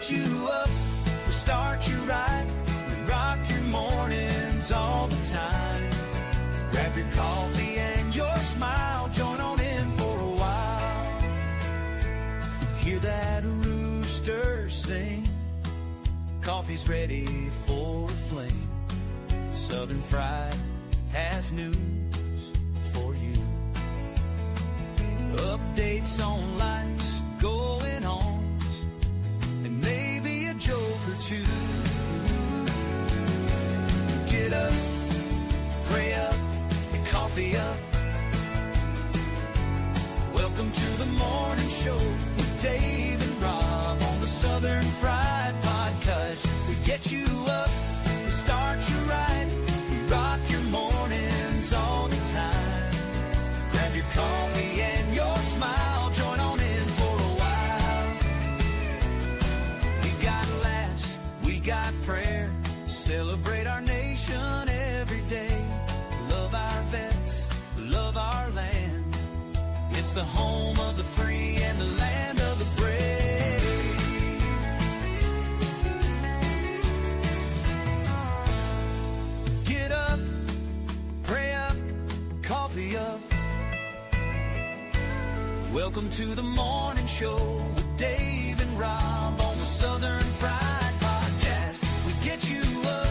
get you up, we start you right, we rock your mornings all the time. Grab your coffee and your smile, join on in for a while. Hear that rooster sing, coffee's ready for a fling. Southern Fried has news for you. Updates on life's going on, and maybe a joke or two. Get up, pray up, and coffee up. Welcome to the morning show with Dave and Rob on the Southern Fried Podcast. We get you up, we start you right, we rock your mornings all the time. Grab your coffee and your smile, join on in for a while. We got laughs, we got prayer, celebrate our nation every day. Love our vets, love our land. It's the home of the free and the land of the brave. Get up, pray up, coffee up. Welcome to the morning show with Dave and Rob on the Southern Fried Podcast. We get you up,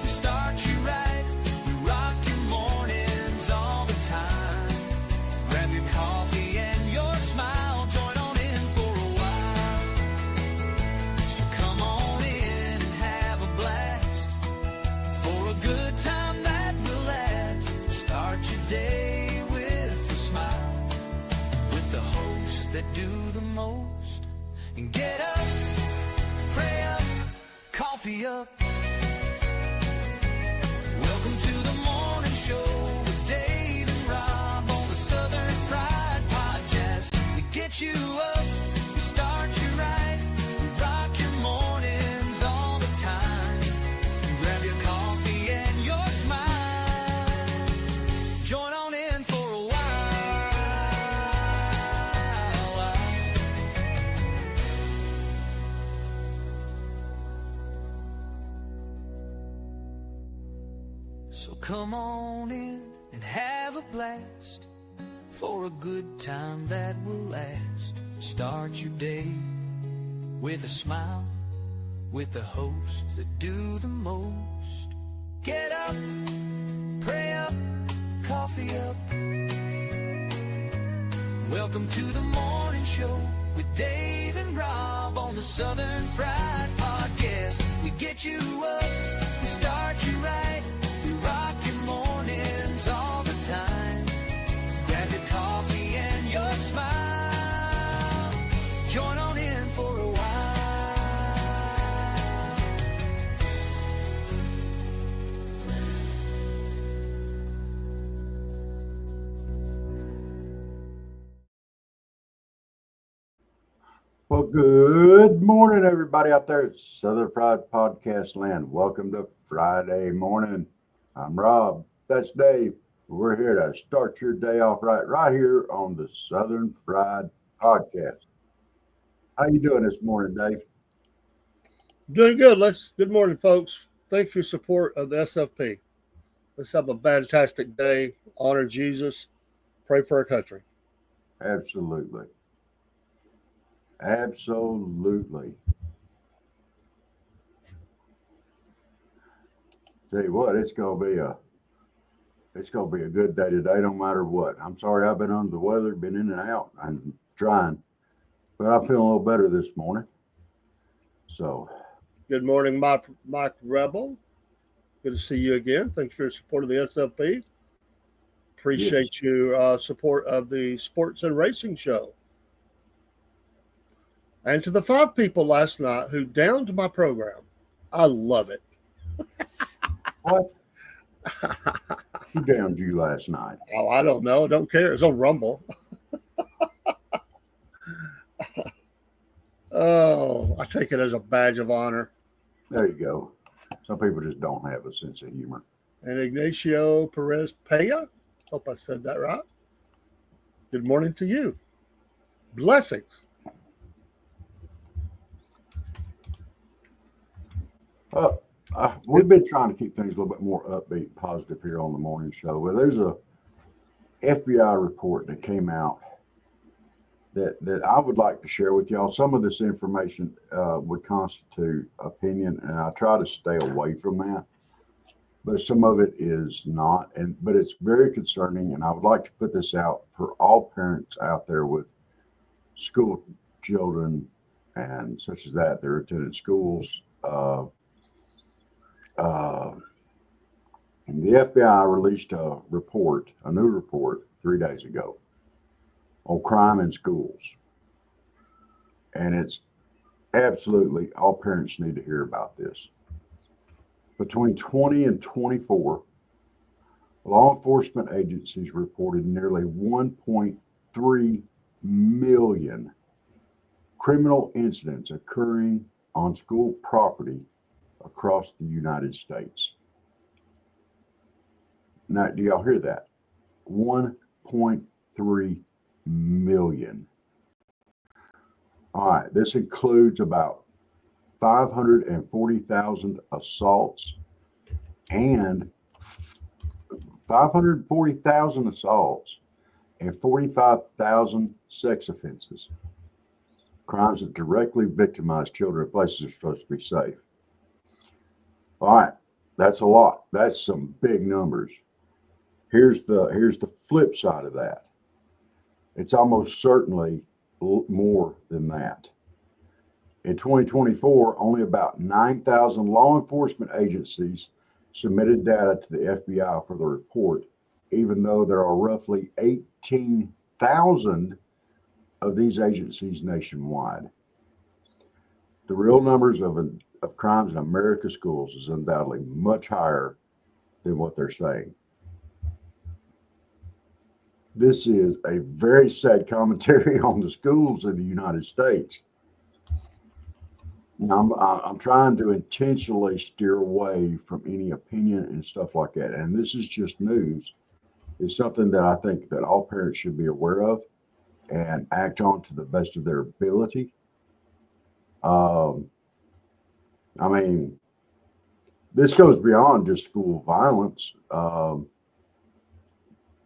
we start you right, we rock your mornings all the time. Grab your coffee and your smile, join on in for a while. So come on in and have a blast, for a good time that will last. Start your day with a smile, with the hosts that do the most. And get up, pray up, coffee up. Welcome to the morning show with Dave and Rob on the Southern Fried Podcast. We get you up, we start you right, we rock your mornings all the time. Grab your coffee and your smile, join on in for a while. So come on in and have a blast, for a good time that will last. Start your day with a smile, with the hosts that do the most. Get up, pray up, coffee up. Welcome to the morning show with Dave and Rob on the Southern Fried Podcast. We get you up, we start you right, we rock your mornings all the time. Grab your coffee and your smile, join on in for a while. Well, good morning, everybody out there at Southern Fried Podcast Land. Welcome to Friday morning. I'm Rob. That's Dave. We're here to start your day off right here on the Southern Fried Podcast. How you doing this morning, Dave? Doing good. Good morning, folks. Thanks for your support of the SFP. Let's have a fantastic day. Honor Jesus. Pray for our country. Absolutely. Absolutely. Tell you what, it's gonna be a good day today, no matter what. I'm sorry I've been under the weather, been in and out. I'm trying, but I'm feeling a little better this morning. So Good morning, Mike Rebel. Good to see you again. Thanks for your support of the SFP. Appreciate your support of the Sports and Racing Show. And to the 5 people last night who downed my program, I love it. what? Who downed you last night? Oh, I don't know. I don't care. It's on Rumble. Oh, I take it as a badge of honor. There you go. Some people just don't have a sense of humor. And Ignacio Perez Paya. Hope I said that right. Good morning to you. Blessings. We've been trying to keep things a little bit more upbeat and positive here on the morning show. Well, there's a FBI report that came out that I would like to share with y'all. Some of this information would constitute opinion, and I try to stay away from that. But some of it is not, but it's very concerning, and I would like to put this out for all parents out there with school children and such as that. They're attending schools. And the FBI released a new report 3 days ago on crime in schools. And it's absolutely, all parents need to hear about this. Between 20 and 24, law enforcement agencies reported nearly 1.3 million criminal incidents occurring on school property across the United States. Now, do y'all hear that? 1.3 million. All right, this includes about 540,000 assaults and 45,000 sex offenses. Crimes that directly victimize children in places they're supposed to be safe. All right, that's a lot. That's some big numbers. Here's the flip side of that. It's almost certainly more than that. In 2024, only about 9,000 law enforcement agencies submitted data to the FBI for the report, even though there are roughly 18,000 of these agencies nationwide. The real numbers of crimes in America's schools is undoubtedly much higher than what they're saying. This is a very sad commentary on the schools in the United States. Now, I'm trying to intentionally steer away from any opinion and stuff like that. And this is just news. It's something that I think that all parents should be aware of and act on to the best of their ability. I mean, this goes beyond just school violence.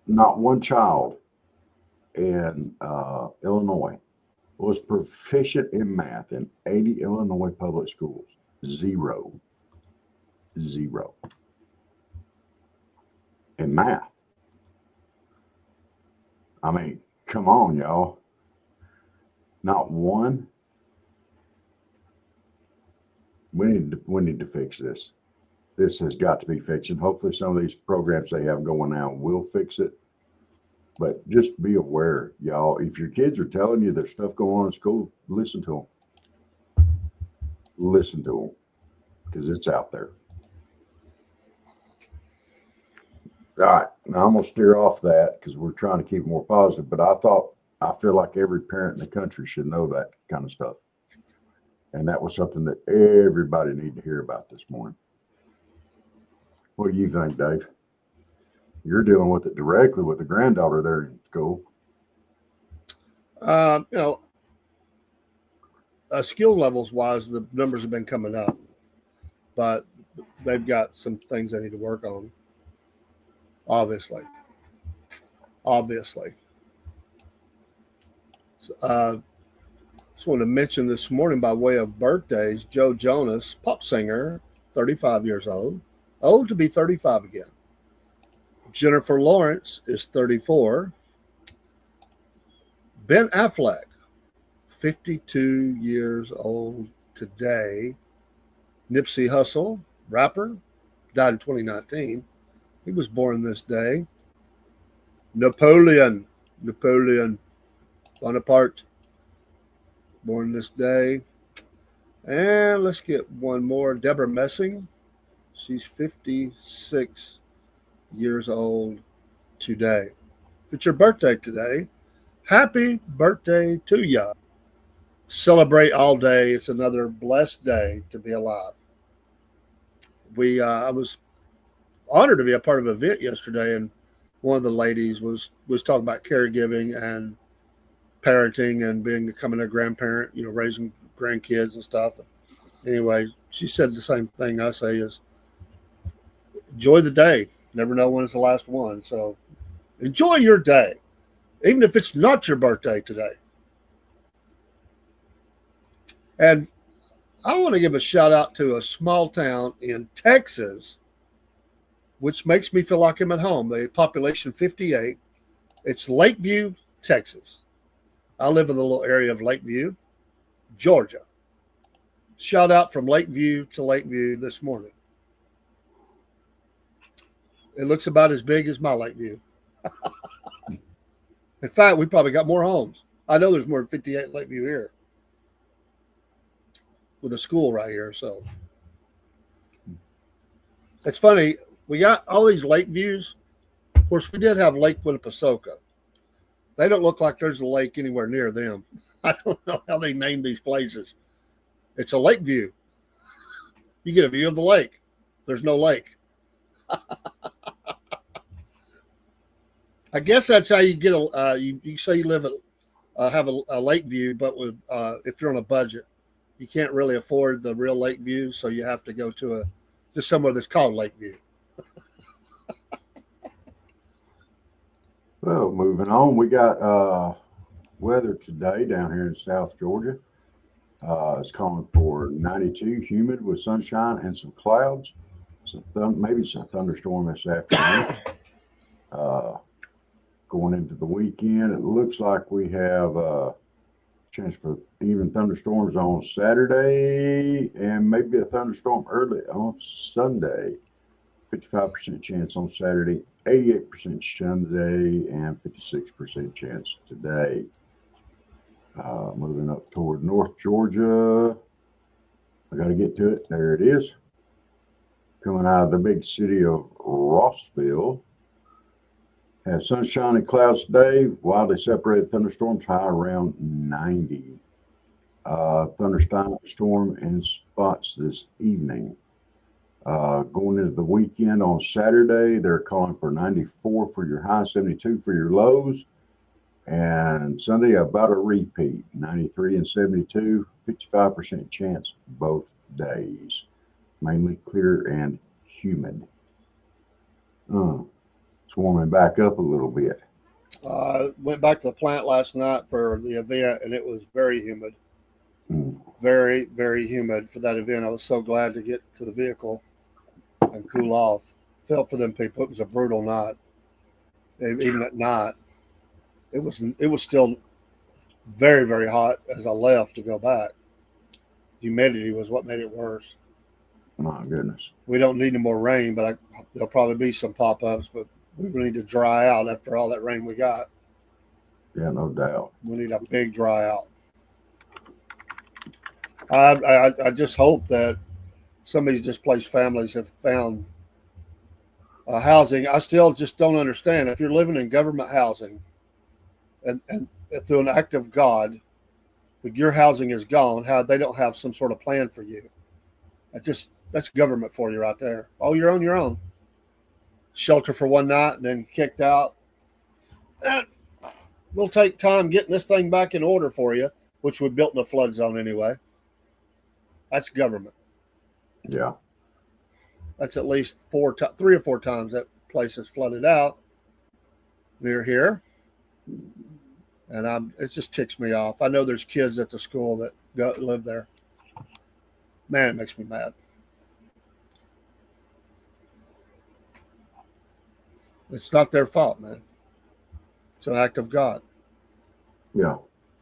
Not one child in Illinois was proficient in math in 80 Illinois public schools. Zero in math. I mean, come on, y'all. Not one. We need to fix this. This has got to be fixed. And hopefully some of these programs they have going now will fix it. But just be aware, y'all. If your kids are telling you there's stuff going on in school, listen to them. Listen to them, because it's out there. All right, now I'm going to steer off that because we're trying to keep it more positive. But I feel like every parent in the country should know that kind of stuff. And that was something that everybody needed to hear about this morning. What do you think, Dave? You're dealing with it directly with the granddaughter there in school. Skill levels wise, the numbers have been coming up, but they've got some things they need to work on. Obviously. Just want to mention this morning by way of birthdays, Joe Jonas, pop singer, 35 years old to be 35 again. Jennifer Lawrence is 34. Ben Affleck, 52 years old today. Nipsey Hussle, rapper, died in 2019. He was born this day. Napoleon Bonaparte, born this day. And let's get one more. Deborah Messing, she's 56 years old today. If it's your birthday today, happy birthday to you. Celebrate all day. It's another blessed day to be alive. I was honored to be a part of an event yesterday, and one of the ladies was talking about caregiving and parenting and becoming a grandparent, raising grandkids and stuff. Anyway, she said the same thing I say is enjoy the day. Never know when it's the last one. So enjoy your day, even if it's not your birthday today. And I want to give a shout out to a small town in Texas, which makes me feel like I'm at home. The population 58. It's Lakeview, Texas. I live in the little area of Lakeview, Georgia. Shout out from Lakeview to Lakeview this morning. It looks about as big as my Lakeview. In fact, we probably got more homes. I know there's more than 58 in Lakeview here with a school right here. So it's funny. We got all these lake views. Of course, we did have Lake Winnipesaukee. They don't look like there's a lake anywhere near them. I don't know how they named these places. It's a lake view. You get a view of the lake. There's no lake. I guess that's how you get you say you live at have a lake view, but with if you're on a budget, you can't really afford the real lake view, so you have to go to just somewhere that's called Lake View. Well, moving on, we got weather today down here in South Georgia. It's calling for 92, humid with sunshine and some clouds. Maybe some thunderstorm this afternoon. Going into the weekend, it looks like we have a chance for even thunderstorms on Saturday and maybe a thunderstorm early on Sunday. 55% chance on Saturday, 88% Sunday, and 56% chance today. Moving up toward North Georgia. I got to get to it. There it is. Coming out of the big city of Rossville. Have sunshine and clouds today. Widely separated thunderstorms, high around 90. Thunderstorm in spots this evening. Going into the weekend on Saturday, they're calling for 94 for your high, 72 for your lows. And Sunday, about a repeat, 93 and 72, 55% chance both days. Mainly clear and humid. It's warming back up a little bit. Went back to the plant last night for the event, and it was very humid. Very, very humid for that event. I was so glad to get to the vehicle and cool off. Felt for them people. It was a brutal night. Even at night, it was still very, very hot as I left to go back. Humidity was what made it worse. My goodness. We don't need any more rain, but there'll probably be some pop-ups, but we need to dry out after all that rain we got. Yeah, no doubt. We need a big dry out. I just hope that some of these displaced families have found housing. I still just don't understand. If you're living in government housing and through an act of God, your housing is gone, how they don't have some sort of plan for you. That's government for you right there. Oh, you're on your own. Shelter for one night and then kicked out. We'll take time getting this thing back in order for you, which we built in a flood zone anyway. That's government. Yeah. That's at least 3 or 4 times that place is flooded out near here. And it just ticks me off. I know there's kids at the school that live there. Man, it makes me mad. It's not their fault, man. It's an act of God. Yeah.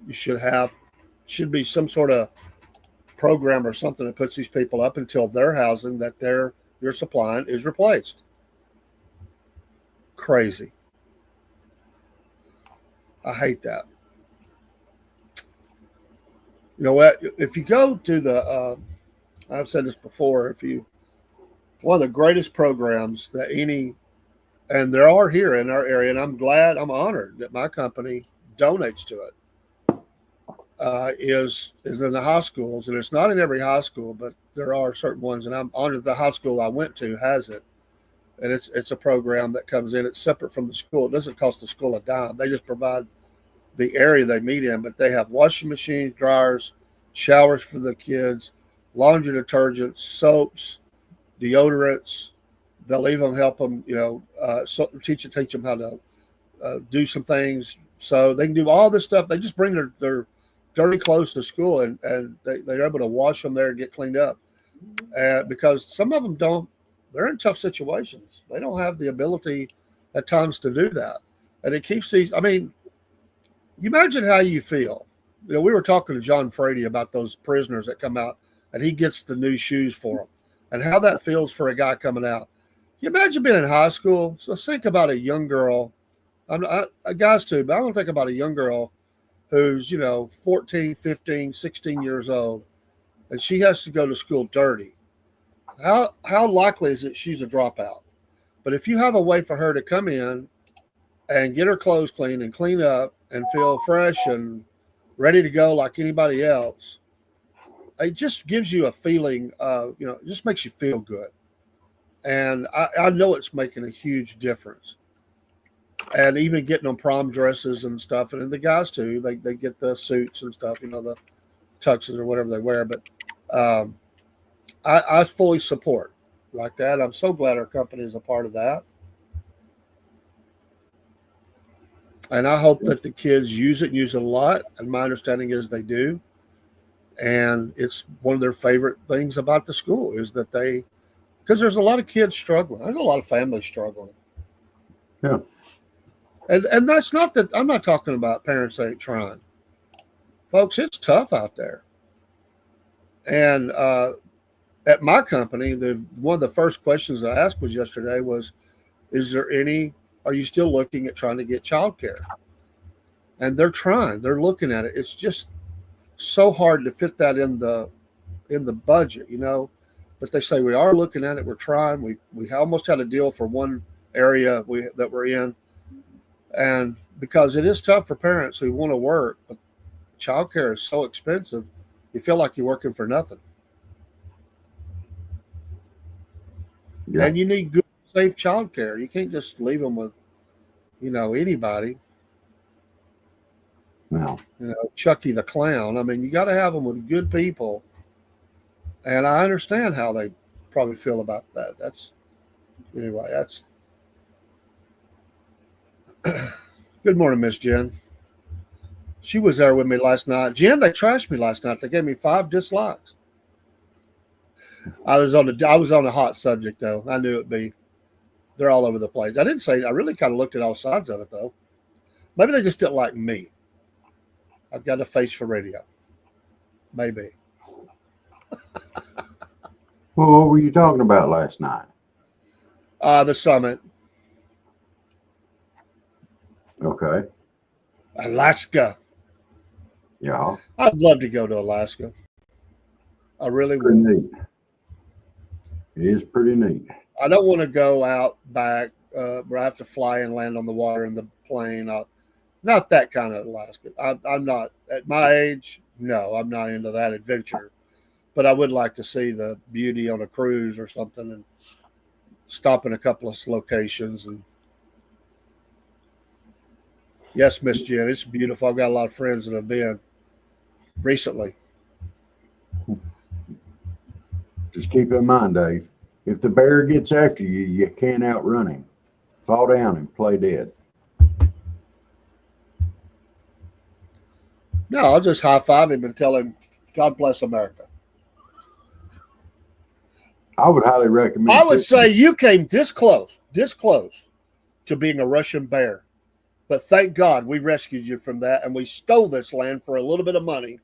You should be some sort of program or something that puts these people up until their housing that you're supplying is replaced. Crazy. I hate that. You know what? If you go to I've said this before, one of the greatest programs that and there are here in our area, and I'm honored that my company donates to it, is in the high schools. And it's not in every high school, but there are certain ones, and I'm honored the high school I went to has it. And it's a program that comes in. It's separate from the school. It doesn't cost the school a dime. They just provide the area they meet in, but they have washing machines, dryers, showers for the kids, laundry detergents, soaps, deodorants. They'll even help them, teach them how to do some things. So they can do all this stuff. They just bring their dirty clothes to school, and they're able to wash them there and get cleaned up. Because some of them don't, they're in tough situations. They don't have the ability at times to do that. And it keeps these, you imagine how you feel. We were talking to John Frady about those prisoners that come out and he gets the new shoes for them and how that feels for a guy coming out. You imagine being in high school. So think about a young girl, guys too, but I want to think about a young girl who's, 14, 15, 16 years old, and she has to go to school dirty. How likely is it she's a dropout? But if you have a way for her to come in and get her clothes clean and clean up and feel fresh and ready to go like anybody else, it just gives you a feeling of, it just makes you feel good. And I know it's making a huge difference. And even getting on prom dresses and stuff, and the guys too, they get the suits and stuff, the tuxes or whatever they wear. But I fully support like that. I'm so glad our company is a part of that. And I hope that the kids use it a lot. And my understanding is they do. And it's one of their favorite things about the school is that because there's a lot of kids struggling. There's a lot of families struggling. Yeah. And that's not that I'm not talking about parents ain't trying. Folks, it's tough out there. And at my company, one of the first questions I asked was yesterday was, are you still looking at trying to get childcare? And they're trying, they're looking at it. It's just so hard to fit that in the budget, but they say we are looking at it. We're trying. We almost had a deal for one area that we're in. And because it is tough for parents who want to work, but childcare is so expensive, you feel like you're working for nothing. Yeah. And you need good, safe childcare. You can't just leave them with, anybody. No. Chucky the Clown. You got to have them with good people. And I understand how they probably feel about that. That's good morning, Miss Jen. She was there with me last night. Jen, they trashed me last night. They gave me 5 dislikes. I was on a hot subject though. I knew it'd be. They're all over the place. I didn't say. I really kind of looked at all sides of it though. Maybe they just didn't like me. I've got a face for radio. Maybe. Well, what were you talking about last night? The summit. Okay. Alaska. Yeah. I'd love to go to Alaska. I really would. Pretty neat. It is pretty neat. I don't want to go out back where I have to fly and land on the water in the plane. Not that kind of Alaska. I'm not at my age. No, I'm not into that adventure. But I would like to see the beauty on a cruise or something and stop in a couple of locations. And yes, Miss Jen, it's beautiful. I've got a lot of friends that have been recently. Just keep in mind, Dave, if the bear gets after you, you can't outrun him. Fall down and play dead. No, I'll just high-five him and tell him, God bless America. I would highly recommend. I would say you came this close to being a Russian bear. But thank God we rescued you from that, and we stole this land for a little bit of money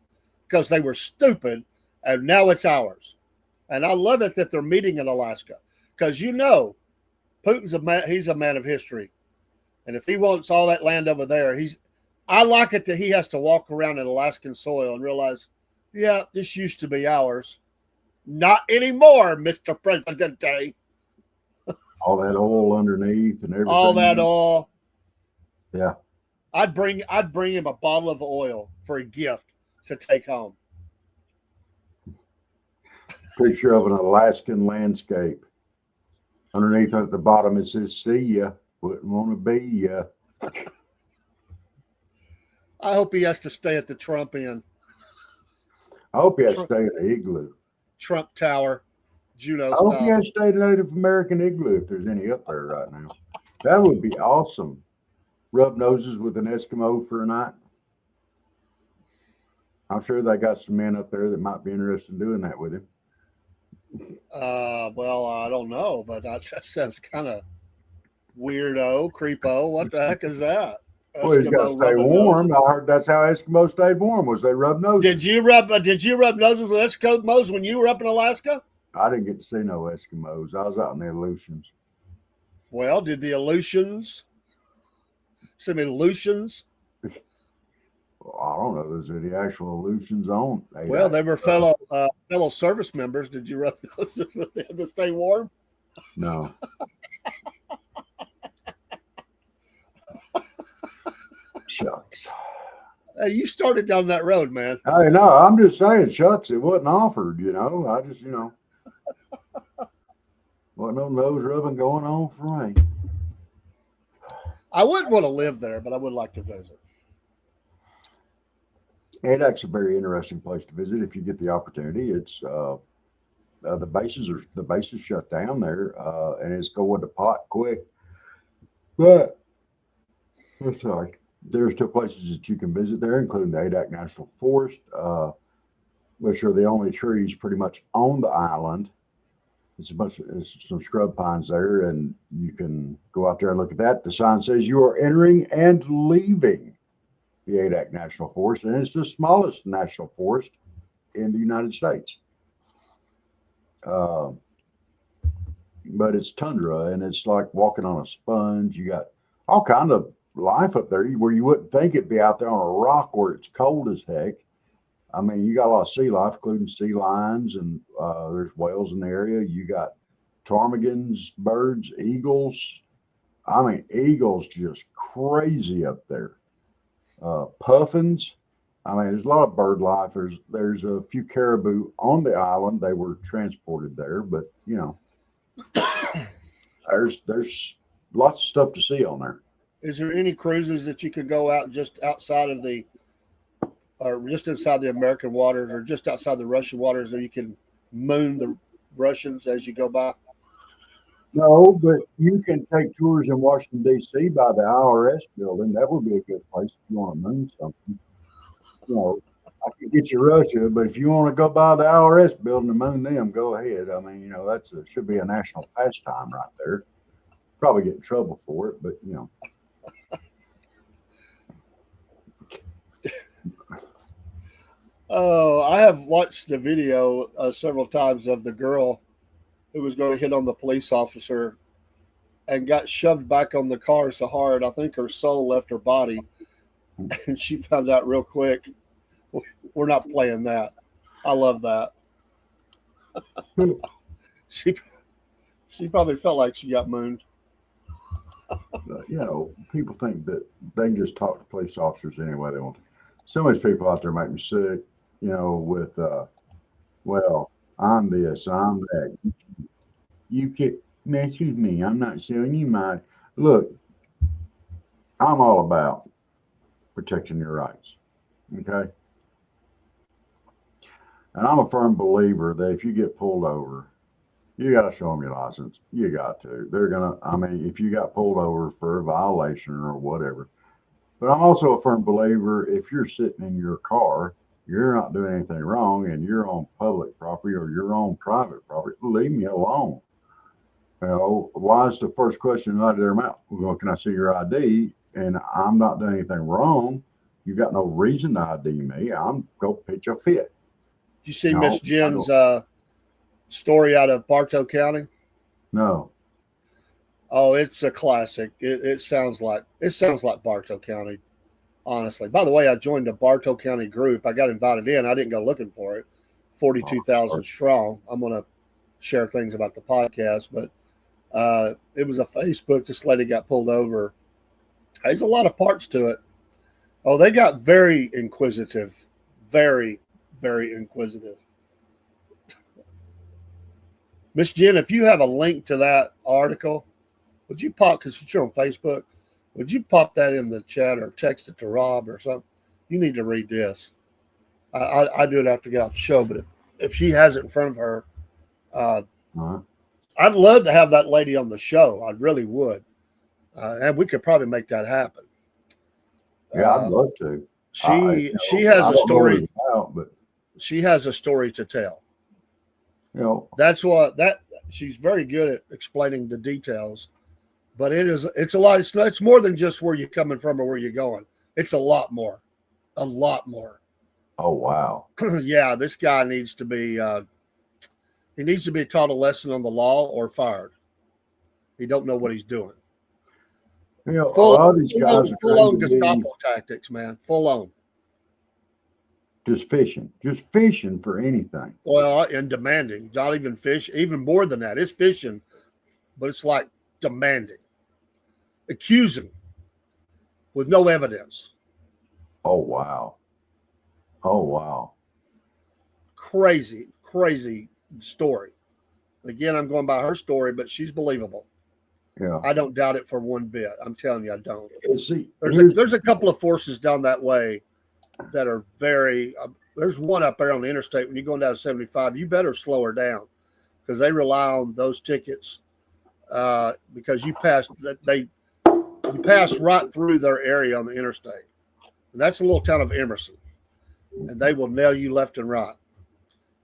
because they were stupid, and now it's ours. And I love it that they're meeting in Alaska because Putin's he's a man of history. And if he wants all that land over there, I like it that he has to walk around in Alaskan soil and realize, yeah, this used to be ours. Not anymore, Mr. Presidente. All that oil underneath and everything. All that oil. Yeah. I'd bring him a bottle of oil for a gift to take home. Picture of an Alaskan landscape. Underneath at the bottom it says, see ya. Wouldn't want to be ya. I hope he has to stay at the Trump Inn. I hope he has to stay in the igloo. Trump Tower, Juno I hope you style. had stayed Native American igloo if there's any up there right now. That would be awesome. Rub noses with an Eskimo for a night. I'm sure they got some men up there that might be interested in doing that with him. Well, I don't know, but that sounds kind of weirdo, creepo. What the heck is that? Well, he's got to stay warm. Noses. I heard that's how Eskimos stayed warm, was they rub noses. Did you rub noses with Eskimos when you were up in Alaska? I didn't get to see no Eskimos. I was out in the Aleutians. Well, did the Aleutians? Some Aleutians? Well, I don't know. Those are the actual Aleutians on. Well, they were fellow service members. Did you rub noses with them to stay warm? No. Shucks. Hey, you started down that road, man. Hey, no, I'm just saying, shucks, it wasn't offered, I just, wasn't no nose rubbing going on for me. I wouldn't want to live there, but I would like to visit. Adak's a very interesting place to visit if you get the opportunity. It's the bases shut down there, and it's going to pot quick. But I'm sorry. There's still places that you can visit there, including the Adak National Forest, which are the only trees pretty much on the island. It's some scrub pines there, and you can go out there and look at that. The sign says you are entering and leaving the Adak National Forest, and it's the smallest national forest in the United States. But it's tundra, and it's like walking on a sponge. You got all kind of life up there where you wouldn't think it'd be out there on a rock where it's cold as heck. I mean, you got a lot of sea life, including sea lions, and there's whales in the area. You got ptarmigans, birds, eagles. I mean, eagles just crazy up there. Puffins. I mean, there's a lot of bird life. There's a few caribou on the island. They were transported there, but there's lots of stuff to see on there. Is there any cruises that you could go out just outside of or just inside the American waters, or just outside the Russian waters, that you can moon the Russians as you go by? No, but you can take tours in Washington, D.C. by the IRS building. That would be a good place if you want to moon something. I could get you Russia, but if you want to go by the IRS building and moon them, go ahead. I mean, should be a national pastime right there. Probably get in trouble for it, but Oh, I have watched the video several times of the girl who was going to hit on the police officer and got shoved back on the car so hard, I think her soul left her body, and she found out real quick. We're not playing that. I love that. She probably felt like she got mooned. People think that they can just talk to police officers any way they want to. Some of these people out there make me sick, with, well, I'm this, I'm that. You can't mess with me. I'm not selling you my. Look, I'm all about protecting your rights. Okay. And I'm a firm believer that if you get pulled over, you got to show them your license. You got to. If you got pulled over for a violation or whatever. But I'm also a firm believer, if you're sitting in your car, you're not doing anything wrong, and you're on public property or you're on private property, leave me alone. Why is the first question out of their mouth? Well, can I see your ID? And I'm not doing anything wrong. You got no reason to ID me. I'm going to pitch a fit. Did you see Miss Jen's story out of Bartow County? No. Oh, it's a classic. It sounds like Bartow County, honestly. By the way, I joined a Bartow County group. I got invited in. I didn't go looking for it. 42,000 strong. I'm going to share things about the podcast, but it was a Facebook. This lady got pulled over. There's a lot of parts to it. Oh, they got very inquisitive. Very, very inquisitive. Miss Jen, if you have a link to that article, would you pop, because you're on Facebook, would you pop that in the chat or text it to Rob or something? You need to read this. I do it after I get off the show, but if she has it in front of her. Uh-huh. I'd love to have that lady on the show. I really would. And we could probably make that happen. Yeah, I'd love to. She has I a don't know what story. it's about, but She has a story to tell. That's what she's very good at explaining the details. But it's a lot. It's more than just where you're coming from or where you're going. It's a lot more. A lot more. Oh wow. Yeah, this guy needs to be taught a lesson on the law or fired. He don't know what he's doing. All these guys are full trying on to Gestapo tactics, man. Full on. Just fishing for anything. Well, and demanding, not even fish, even more than that. It's fishing, but it's like demanding, accusing with no evidence. Oh wow. Crazy story. Again, I'm going by her story, but she's believable. Yeah. I don't doubt it for one bit. I'm telling you, I don't. See, there's a couple of forces down that way that are very. There's one up there on the interstate. When you're going down to 75, you better slow her down because they rely on those tickets because you pass right through their area on the interstate. And that's a little town of Emerson, and they will nail you left and right.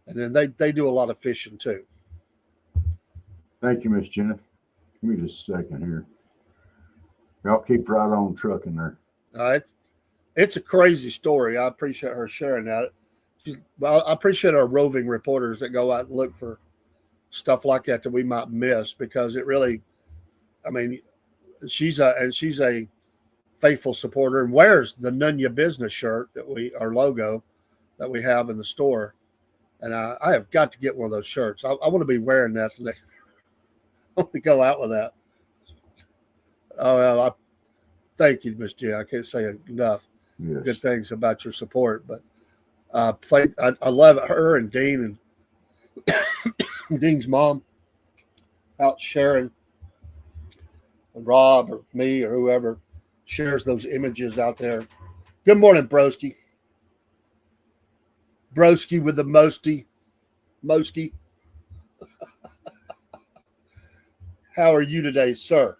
And then they do a lot of fishing too. Thank you, Miss Jennifer. Give me just a second here. Y'all keep right on trucking there. It's a crazy story. I appreciate her sharing that. I appreciate our roving reporters that go out and look for stuff like that we might miss because it really, I mean, she's a faithful supporter and wears the None Ya Business shirt our logo that we have in the store. And I have got to get one of those shirts. I want to be wearing that today. I want to go out with that. Oh, well, thank you, Miss J. I can't say enough good things about your support, but I love her and Dean and Dean's mom out sharing, and Rob or me or whoever shares those images out there. Good morning, Broski. Broski with the Mosty. How are you today, sir?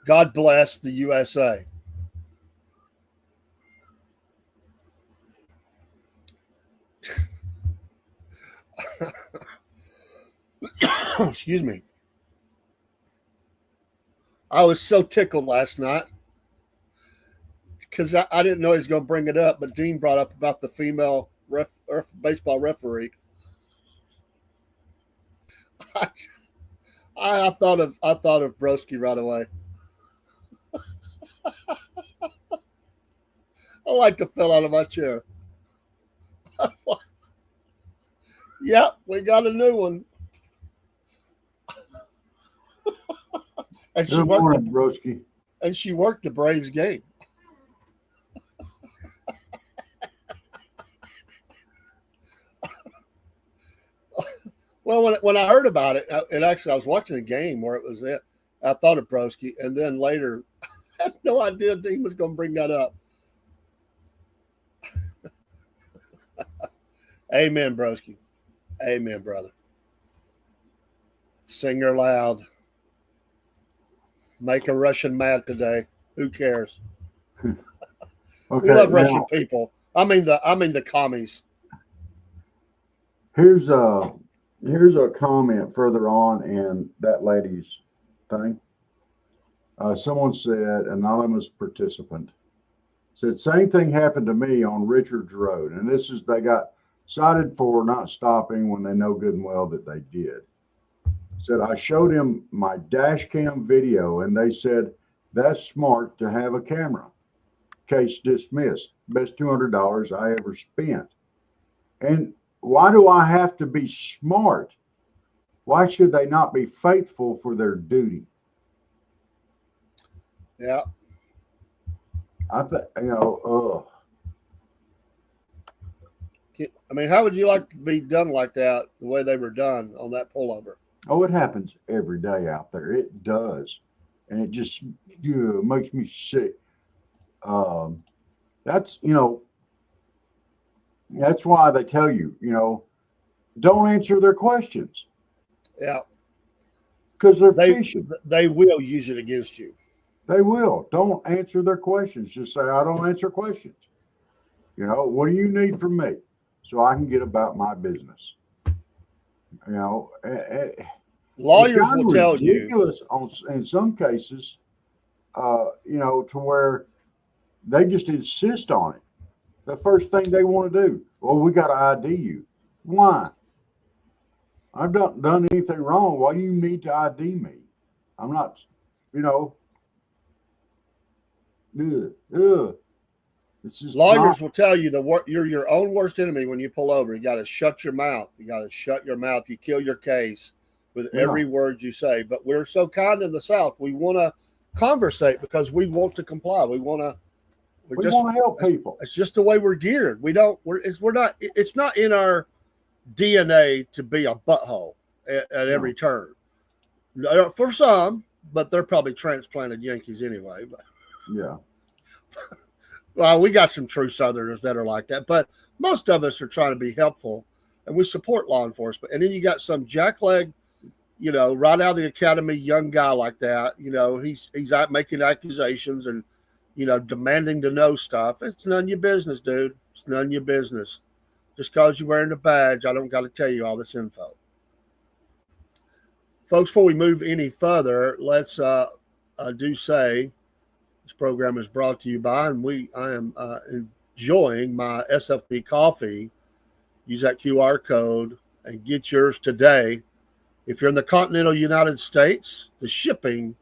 God bless the USA. Excuse me. I was so tickled last night because I didn't know he was going to bring it up, but Dean brought up about the female baseball referee. I thought of Broski right away. I like to fell out of my chair. Yep, we got a new one. And she worked Broski. And she worked the Braves game. Well, when I heard about it, and actually I was watching a game where it was it, I thought of Broski, and then later, I had no idea Dean was going to bring that up. Amen, Broski. Amen, brother. Sing her loud. Make a Russian mad today. Who cares? Okay, we love Russian people. I mean the commies. Here's a comment further on in that lady's thing. Someone said, anonymous participant said, same thing happened to me on Richards Road. And they got cited for not stopping when they know good and well that they did. Said, I showed him my dash cam video and they said, that's smart to have a camera. Case dismissed. Best $200 I ever spent. And why do I have to be smart? Why should they not be faithful for their duty? Yeah. I think, I mean, how would you like to be done like that, the way they were done on that pullover? Oh, it happens every day out there. It does. And it just makes me sick. That's, That's why they tell you, don't answer their questions Yeah. because they're fishing. They will use it against you. They will. Don't answer their questions. Just say, I don't answer questions. What do you need from me so I can get about my business? It's Lawyers gotten will tell you. ridiculous in some cases, to where they just insist on it. The first thing they want to do, well, we got to ID you. Why? I've not done anything wrong. Why do you need to ID me? I'm not, It's just Lawyers will tell you you're your own worst enemy when you pull over. You got to shut your mouth. You got to shut your mouth. You kill your case with every word you say. But we're so kind in the South. We want to conversate because we want to comply. We want to help people. It's just the way we're geared. It's not in our DNA to be a butthole at every turn. For some, but they're probably transplanted Yankees anyway. But. Yeah. Well, we got some true Southerners that are like that, but most of us are trying to be helpful, and we support law enforcement. And then you got some jackleg, right out of the academy, young guy like that. He's out making accusations and, demanding to know stuff. It's none of your business, dude. It's none of your business. Just because you're wearing a badge, I don't got to tell you all this info. Folks, before we move any further, let's do say this program is brought to you by, and I am enjoying my SFP coffee. Use that QR code and get yours today. If you're in the continental United States, the shipping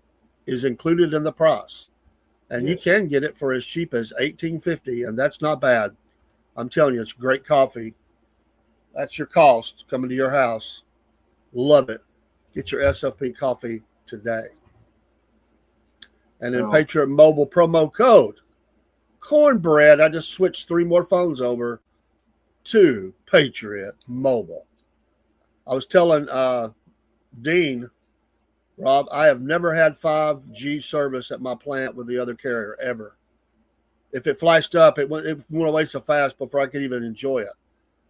is included in the price. And you can get it for as cheap as $18.50, and that's not bad. I'm telling you, it's great coffee. That's your cost coming to your house. Love it. Get your SFP coffee today. And then Patriot Mobile promo code Cornbread. I just switched 3 more phones over to Patriot Mobile. I was telling Dean, Rob, I have never had 5G service at my plant with the other carrier ever. If it flashed up, it went away so fast before I could even enjoy it.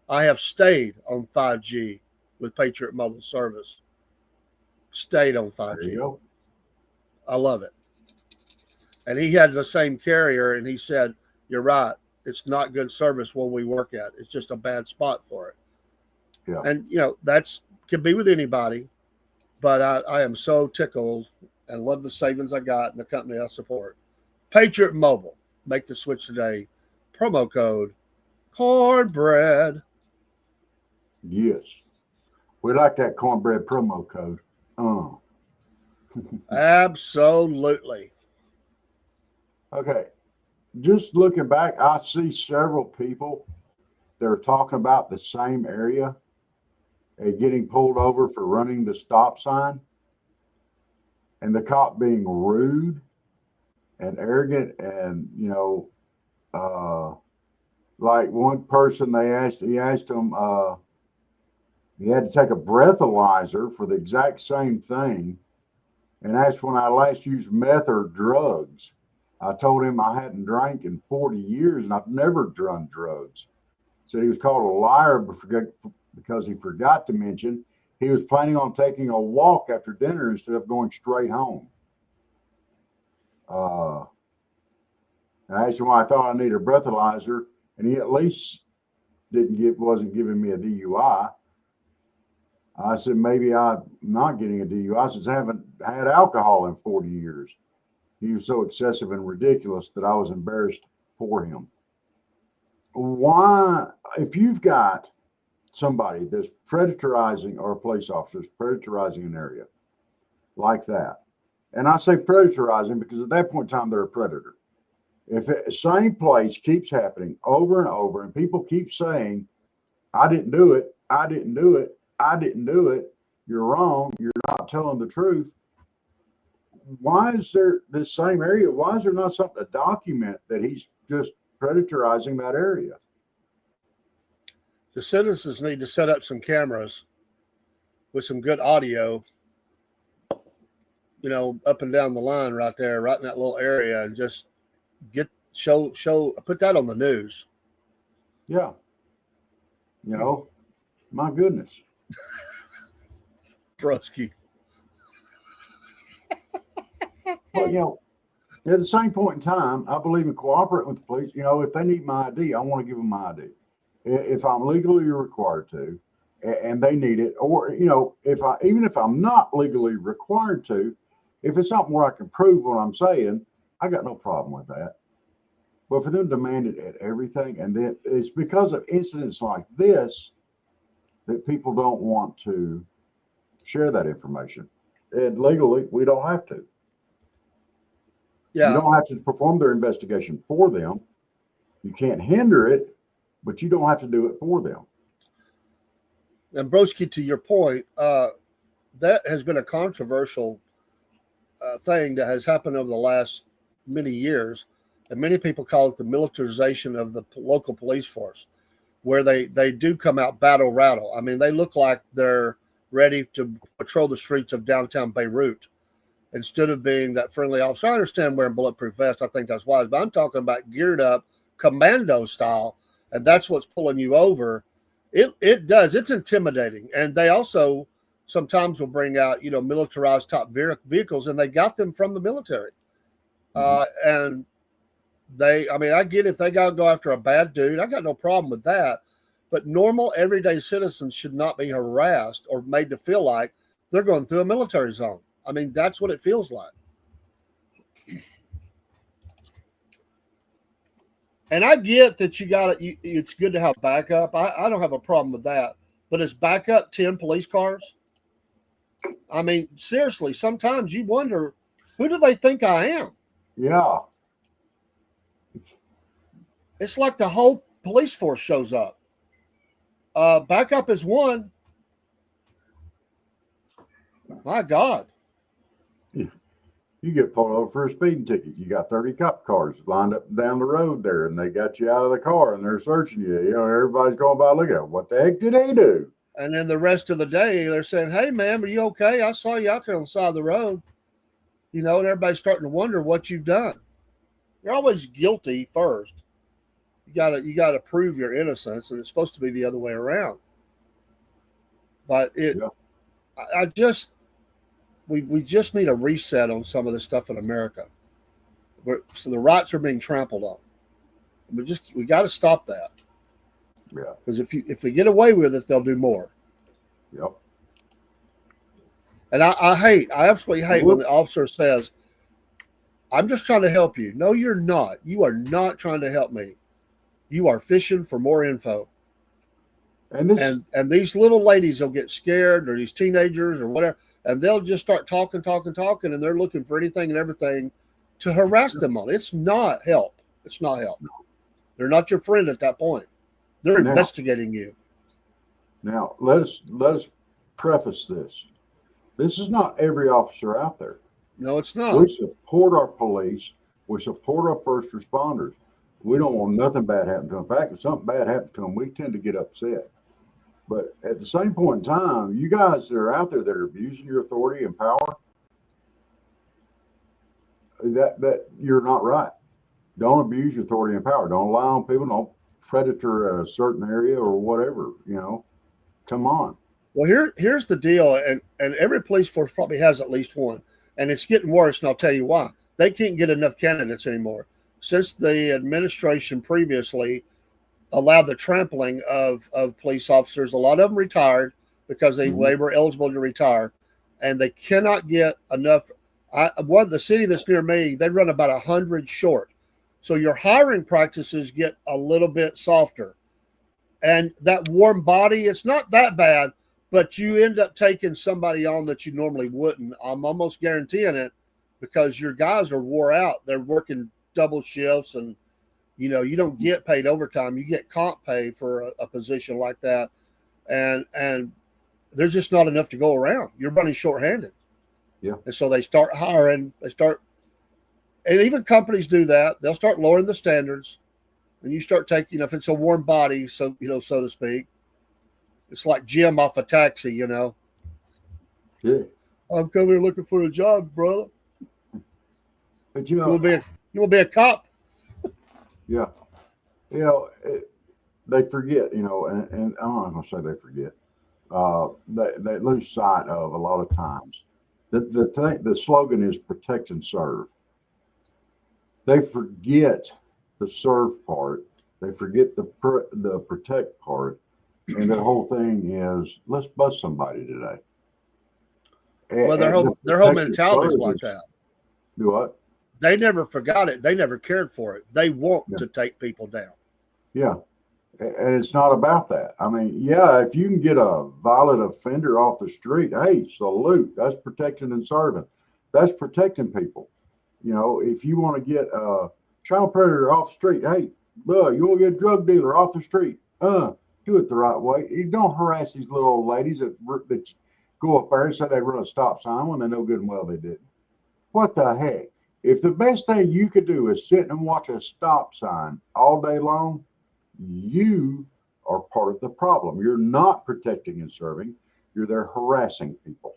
I have stayed on 5G with Patriot Mobile service. Stayed on 5G. I love it. And he had the same carrier, and he said, you're right. It's not good service where we work at. It's just a bad spot for it. Yeah. And, that's can be with anybody. But I am so tickled and love the savings I got in the company I support. Patriot Mobile. Make the switch today. Promo code Cornbread. Yes. We like that cornbread promo code. Absolutely. Okay. Just looking back, I see several people that are talking about the same area and getting pulled over for running the stop sign, and the cop being rude and arrogant, and like one person he asked him, he had to take a breathalyzer for the exact same thing, and asked when I last used meth or drugs. I told him I hadn't drank in 40 years and I've never done drugs. Said he was called a liar because he forgot to mention he was planning on taking a walk after dinner instead of going straight home. And I asked him why I thought I needed a breathalyzer, and he at least wasn't giving me a DUI. I said, maybe I'm not getting a DUI since I haven't had alcohol in 40 years. He was so excessive and ridiculous that I was embarrassed for him. Why, if you've got somebody that's predatorizing, or a police officer's predatorizing an area like that, and I say predatorizing because at that point in time, they're a predator. If the same place keeps happening over and over, and people keep saying, I didn't do it, I didn't do it, I didn't do it, you're wrong, you're not telling the truth. Why is there this same area? Why is there not something to document that he's just predatorizing that area? The citizens need to set up some cameras with some good audio, up and down the line right there, right in that little area, and just put that on the news. Yeah. You know, my goodness. Brusky. Well, you know, at the same point in time, I believe in cooperating with the police. You know, if they need my ID, I want to give them my ID. If I'm legally required to, and they need it, or you know, even if I'm not legally required to, if it's something where I can prove what I'm saying, I got no problem with that. But for them to demand it at everything, and then it's because of incidents like this that people don't want to share that information. And legally, we don't have to. Yeah. You don't have to perform their investigation for them. You can't hinder it, but you don't have to do it for them. And Broski, to your point, that has been a controversial thing that has happened over the last many years. And many people call it the militarization of the local police force, where they do come out battle rattle. I mean, they look like they're ready to patrol the streets of downtown Beirut instead of being that friendly officer. I understand wearing bulletproof vests. I think that's wise. But I'm talking about geared up commando style, and that's what's pulling you over. It does. It's intimidating. And they also sometimes will bring out, militarized top vehicles, and they got them from the military. And I get if they got to go after a bad dude, I got no problem with that. But normal, everyday citizens should not be harassed or made to feel like they're going through a military zone. I mean, that's what it feels like. And I get that it's good to have backup. I don't have a problem with that. But is backup 10 police cars? I mean, seriously, sometimes you wonder, who do they think I am? Yeah. It's like the whole police force shows up. Backup is one. My God. You get pulled over for a speeding ticket. You got 30 cop cars lined up down the road there, and they got you out of the car, and they're searching you. Everybody's going by looking at what the heck did he do? And then the rest of the day, they're saying, hey, man, are you okay? I saw you out there on the side of the road. And everybody's starting to wonder what you've done. You're always guilty first. You gotta prove your innocence, and it's supposed to be the other way around. But we just need a reset on some of this stuff in America. So the rights are being trampled on. We got to stop that. Yeah. Because if we get away with it, they'll do more. Yep. And I absolutely hate when the officer says, I'm just trying to help you. No, you're not. You are not trying to help me. You are fishing for more info. And these little ladies will get scared, or these teenagers or whatever, and they'll just start talking, and they're looking for anything and everything to harass them on. It's not help. It's not help. They're not your friend at that point. They're investigating you. Now, let us preface this. This is not every officer out there. No, it's not. We support our police. We support our first responders. We don't want nothing bad happen to them. In fact, if something bad happens to them, we tend to get upset. But at the same point in time, you guys that are out there that are abusing your authority and power, that you're not right. Don't abuse your authority and power. Don't lie on people. Don't predator a certain area or whatever. Come on. Well, here's the deal, and every police force probably has at least one, and it's getting worse, and I'll tell you why. They can't get enough candidates anymore. Since the administration previously allowed the trampling of police officers, a lot of them retired because they were eligible to retire, and they cannot get enough. The city that's near me, they run about 100 short. So your hiring practices get a little bit softer. And that warm body, it's not that bad, but you end up taking somebody on that you normally wouldn't. I'm almost guaranteeing it, because your guys are wore out. They're working double shifts, and you don't get paid overtime. You get comp pay for a position like that. And there's just not enough to go around. You're running shorthanded. Yeah. And so they start hiring, and even companies do that. They'll start lowering the standards, and you start taking, if it's a warm body, so to speak, it's like Jim off a taxi, Yeah. I'm coming here looking for a job, brother. But you want to be a cop? Yeah. they forget, and I'm not going to say they forget. They lose sight of a lot of times. The slogan is protect and serve. They forget the serve part. They forget the protect part, and the whole thing is let's bust somebody today. Well, their whole mentality is like that. Do what? They never forgot it. They never cared for it. They want to take people down. Yeah. And it's not about that. I mean, yeah, if you can get a violent offender off the street, hey, salute. That's protecting and serving. That's protecting people. If you want to get a child predator off the street, hey, look, you want to get a drug dealer off the street, do it the right way. You don't harass these little old ladies that go up there and say they run a stop sign when they know good and well they didn't. What the heck? If the best thing you could do is sit and watch a stop sign all day long, you are part of the problem. You're not protecting and serving. You're there harassing people.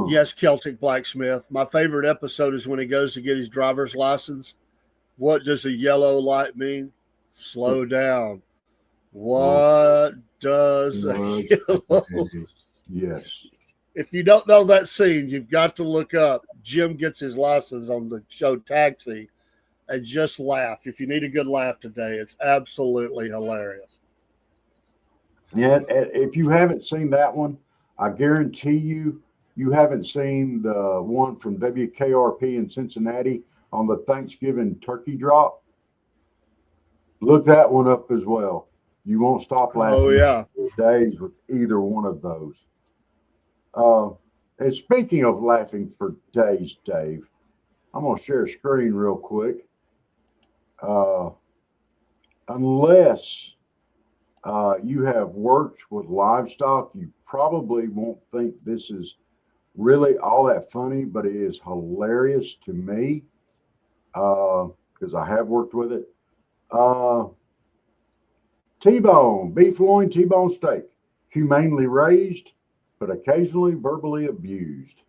Yes, Celtic Blacksmith. My favorite episode is when he goes to get his driver's license. What does a yellow light mean? Slow down. What does a yellow? Yes. If you don't know that scene, you've got to look up Jim gets his license on the show Taxi and just laugh. If you need a good laugh today, it's absolutely hilarious. Yeah, if you haven't seen that one, I guarantee you haven't seen the one from WKRP in Cincinnati on the Thanksgiving turkey drop. Look that one up as well. You won't stop laughing. Oh, yeah. Days with either one of those. And speaking of laughing for days, Dave, I'm going to share a screen real quick. Unless you have worked with livestock, you probably won't think this is really all that funny, but it is hilarious to me because I have worked with it. T-bone, beef loin, T-bone steak, humanely raised, but occasionally verbally abused.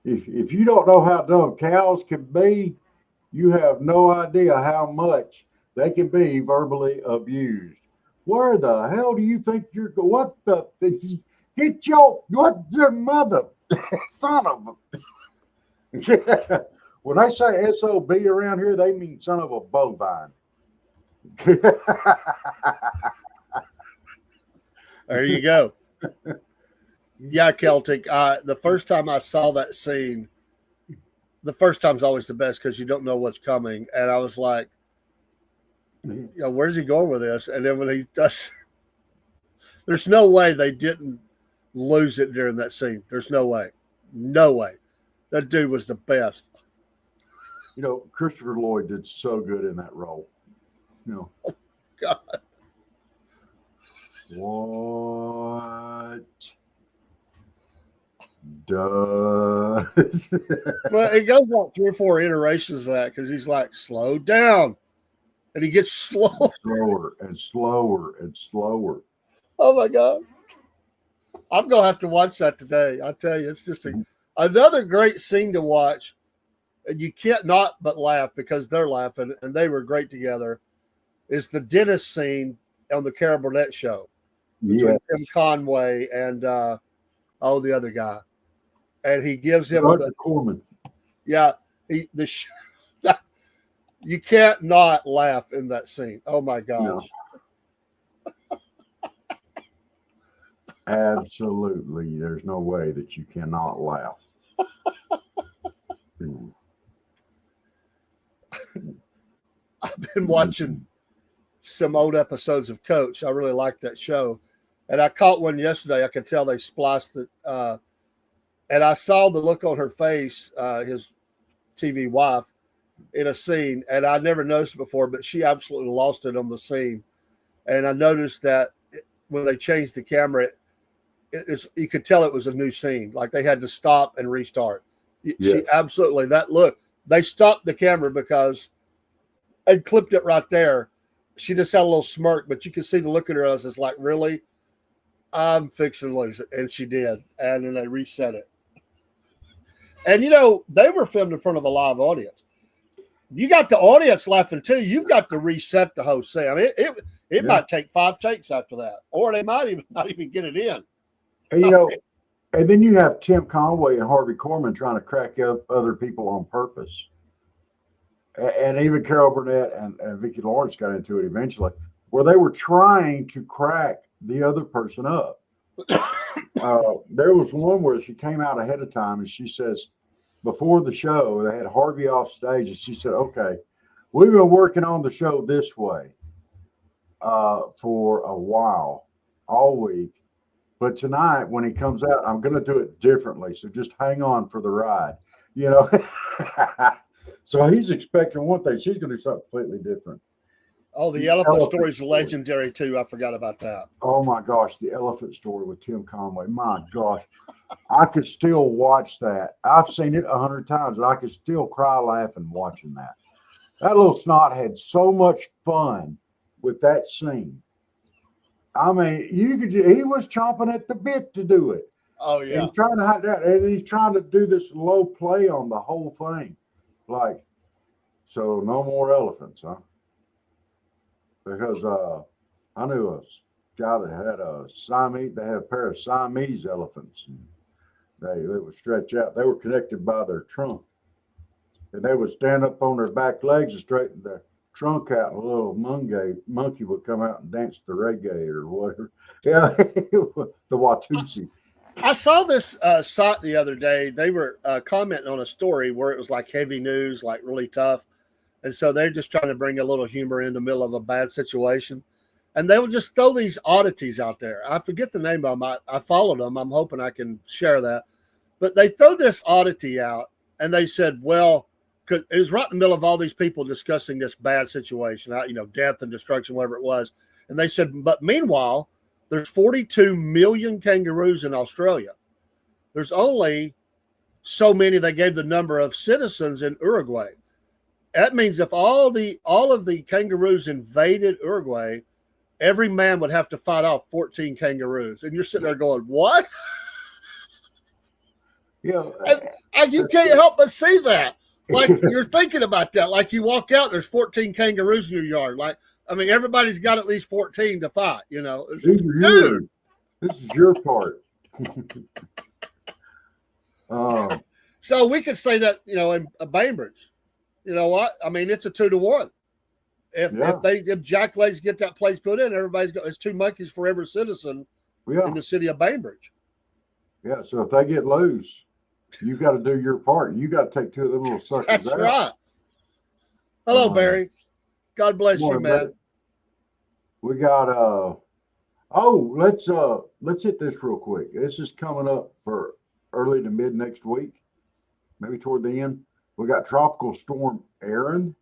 If you don't know how dumb cows can be, you have no idea how much they can be verbally abused. Where the hell do you think you're going? What the? Get your, what the mother, son of a. When they say SOB around here, they mean son of a bovine. There you go. Yeah, Celtic. The first time I saw that scene, the first time's always the best because you don't know what's coming. And I was like, where's he going with this? And then when he does, there's no way they didn't lose it during that scene. There's no way. No way. That dude was the best. Christopher Lloyd did so good in that role. Oh, God. What does? Well, it goes like 3 or 4 iterations of that because he's like, slow down. And he gets slower. Slower and slower and slower. Oh, my God. I'm going to have to watch that today. I tell you, it's just another great scene to watch. And you can't not but laugh because they're laughing, and they were great together, is the dentist scene on the Carol Burnett show. Between Tim Conway and, the other guy. And he gives him Roger Corman. Yeah. You can't not laugh in that scene. Oh, my gosh. No. Absolutely. There's no way that you cannot laugh. I've been watching some old episodes of Coach. I really like that show. And I caught one yesterday. I could tell they spliced it. And I saw the look on her face, his TV wife, in a scene. And I never noticed it before, but she absolutely lost it on the scene. And I noticed that when they changed the camera, you could tell it was a new scene. Like they had to stop and restart. Yes. She absolutely, that look. They stopped the camera because and clipped it right there. She just had a little smirk, but you could see the look at her eyes. It's like, really? I'm fixing to lose it. And she did. And then they reset it. And, they were filmed in front of a live audience. You got the audience laughing too. You've got to reset the whole scene. I mean, it might take 5 takes after that, or they might even not even get it in. And and then you have Tim Conway and Harvey Korman trying to crack up other people on purpose. And even Carol Burnett and Vicki Lawrence got into it eventually, where they were trying to crack the other person up. There was one where she came out ahead of time and she says, before the show, they had Harvey off stage, and she said, okay, we've been working on the show this way for a while, all week. But tonight, when he comes out, I'm going to do it differently. So just hang on for the ride, So he's expecting one thing. She's going to do something completely different. Oh, the elephant story is legendary, too. I forgot about that. Oh, my gosh. The elephant story with Tim Conway. My gosh. I could still watch that. I've seen it 100 times, and I could still cry laughing watching that. That little snot had so much fun with that scene. I mean, he was chomping at the bit to do it. Oh, yeah. And he's trying to hide that, and he's trying to do this low play on the whole thing. Like, so no more elephants, huh? Because I knew a guy that had they had a pair of Siamese elephants, and they would stretch out. They were connected by their trunk, and they would stand up on their back legs and straighten their trunk out, and a little monkey would come out and dance the reggae or whatever. Yeah, the Watusi. I saw this site the other day. They were commenting on a story where it was like heavy news, like really tough. And so they're just trying to bring a little humor in the middle of a bad situation. And they will just throw these oddities out there. I forget the name of them. I followed them. I'm hoping I can share that. But they throw this oddity out, and they said, well, because it was right in the middle of all these people discussing this bad situation, death and destruction, whatever it was. And they said, but meanwhile, there's 42 million kangaroos in Australia. There's only so many they gave the number of citizens in Uruguay. That means if all of the kangaroos invaded Uruguay, every man would have to fight off 14 kangaroos. And you're sitting there going, what? Yeah. And you can't help but see that. Like, you're thinking about that. Like, you walk out, there's 14 kangaroos in your yard. Like, I mean, everybody's got at least 14 to fight, Dude. This is your part. So we could say that, in Bainbridge. You know what? I mean, it's a 2-1. If Jack Legs get that place put in, it's 2 monkeys for every citizen in the city of Bainbridge. Yeah, so if they get loose, you got to do your part. You got to take 2 of them little suckers out. That's right. Hello, Barry. God bless you, man. We got let's hit this real quick. This is coming up for early to mid next week, maybe toward the end. We got Tropical Storm Aaron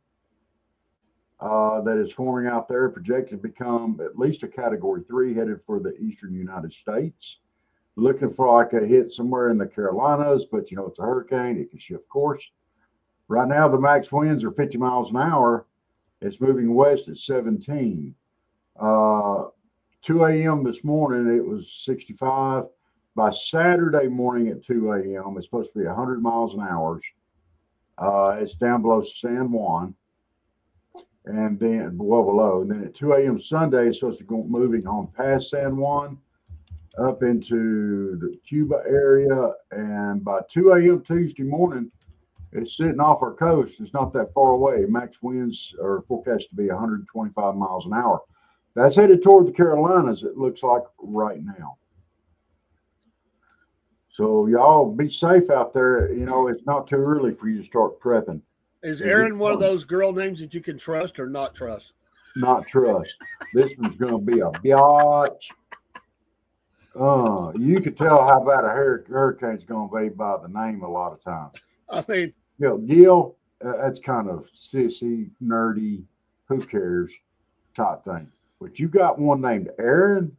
that is forming out there, projected to become at least a Category 3, headed for the eastern United States. Looking for like a hit somewhere in the Carolinas, but it's a hurricane. It can shift course. Right now, the max winds are 50 miles an hour. It's moving west at 17. 2 a.m. this morning, it was 65. By Saturday morning at 2 a.m., it's supposed to be 100 miles an hour. It's down below San Juan, and then below. And then at 2 a.m. Sunday, it's supposed to go moving on past San Juan, up into the Cuba area. And by 2 a.m. Tuesday morning, it's sitting off our coast. It's not that far away. Max winds are forecast to be 125 miles an hour. That's headed toward the Carolinas, it looks like right now. So y'all be safe out there. It's not too early for you to start prepping. Is Aaron one of those girl names that you can trust or not trust? Not trust. This one's going to be a biatch. You can tell how bad a hurricane's going to be by the name a lot of times. I mean, Gil, that's kind of sissy, nerdy, who cares type thing. But you got one named Aaron.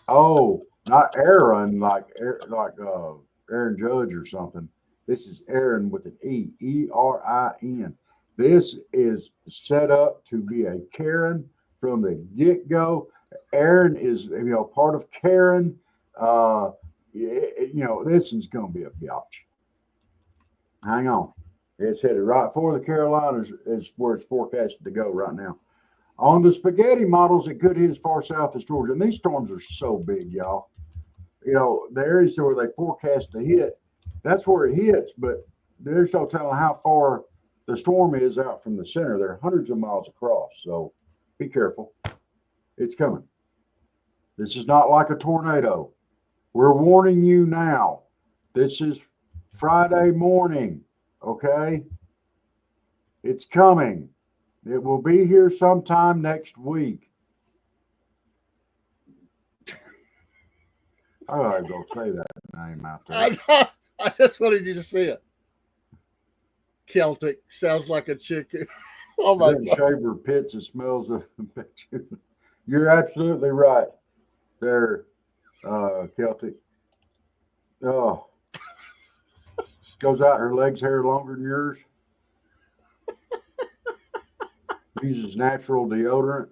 Oh, not Aaron, like Aaron Judge or something. This is Aaron with an E, E-R-I-N. This is set up to be a Karen from the get-go. Aaron is, part of Karen. This is going to be a biatch. Hang on. It's headed right for the Carolinas is where it's forecasted to go right now. On the spaghetti models, it could hit as far south as Georgia. And these storms are so big, y'all. You know, the areas where they forecast to hit, that's where it hits, but there's no telling how far the storm is out from the center. They're hundreds of miles across, so be careful. It's coming. This is not like a tornado. We're warning you now. This is Friday morning, okay? It's coming. It will be here sometime next week. I gotta go say that name out there. I just wanted you to see it. Celtic sounds like a chicken. Oh my God. Shaver pits and smells of You're absolutely right there, Celtic. Oh, goes out her legs hair longer than yours. Uses natural deodorant.